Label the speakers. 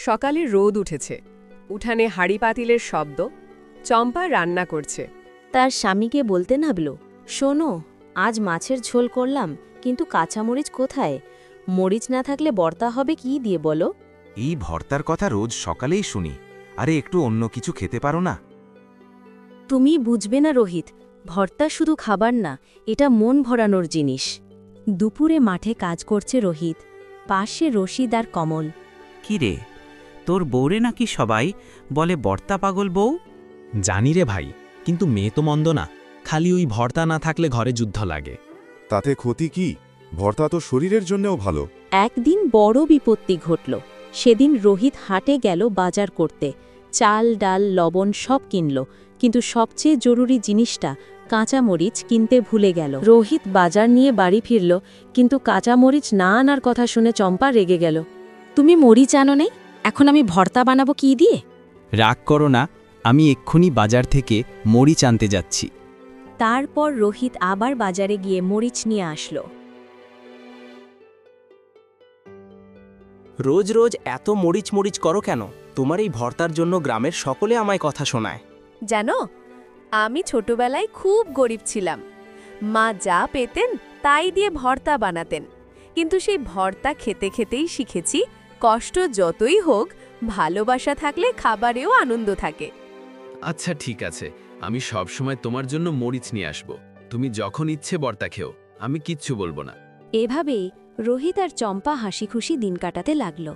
Speaker 1: সকালে রোদ উঠেছে, উঠানে হাঁড়ি পাতিলের শব্দ। চম্পা রান্না করছে।
Speaker 2: তার স্বামীকে বলতে নাবল, শোনো, আজ মাছের ঝোল করলাম, কিন্তু কাঁচামরিচ কোথায়? মরিচ না থাকলে ভর্তা হবে কি দিয়ে বলো?
Speaker 3: এই ভর্তার কথা রোজ সকালেই শুনি। আরে একটু অন্য কিছু খেতে পারো না?
Speaker 2: তুমি বুঝবে না রোহিত, ভর্তা শুধু খাবার না, এটা মন ভরানোর জিনিস। দুপুরে মাঠে কাজ করছে রোহিত, পাশে রশিদ আর কমল।
Speaker 4: কি রে, তোর বউরে নাকি সবাই বলে বর্তা পাগল বউ?
Speaker 5: জানি রে ভাই, কিন্তু মেয়ে তো মন্দ না, খালি ওই ভর্তা না থাকলে ঘরে যুদ্ধ লাগে।
Speaker 6: তাতে ক্ষতি কি? ভর্তা তো শরীরের জন্যও ভালো।
Speaker 2: একদিন বড় বিপত্তি ঘটল। সেদিন রোহিত হাটে গেল বাজার করতে। চাল, ডাল, লবণ সব কিনল, কিন্তু সবচেয়ে জরুরি জিনিসটা কাঁচামরিচ কিনতে ভুলে গেল। রোহিত বাজার নিয়ে বাড়ি ফিরল, কিন্তু কাঁচামরিচ না আনার কথা শুনে চম্পা রেগে গেল। তুমি মরিচ আনো নেই, এখন আমি ভর্তা বানাবো কি দিয়ে?
Speaker 5: রাগ করো না, আমি এক্ষুনি বাজার থেকে মরিচ আনতে যাচ্ছি।
Speaker 2: তারপর রোহিত আবার বাজারে গিয়ে মরিচ নিয়ে আসলো।
Speaker 7: রোজ রোজ এত মরিচ মরিচ করো কেন? তোমার এই ভর্তার জন্য গ্রামের সকলে আমায় কথা শোনায়।
Speaker 8: জানো, আমি ছোটবেলায় খুব গরিব ছিলাম। মা যা পেতেন তাই দিয়ে ভর্তা বানাতেন, কিন্তু সেই ভর্তা খেতে খেতেই শিখেছি কষ্ট যতই হোক, ভালোবাসা থাকলে খাবারেও আনন্দ থাকে।
Speaker 9: আচ্ছা ঠিক আছে, আমি সব সময় তোমার জন্য মরিচ নিয়ে আসব। তুমি যখন ইচ্ছে ভর্তা খেও, আমি কিচ্ছু বলবো না।
Speaker 2: এভাবেই রোহিত আর চম্পা হাসি খুশি দিন কাটাতে লাগলো।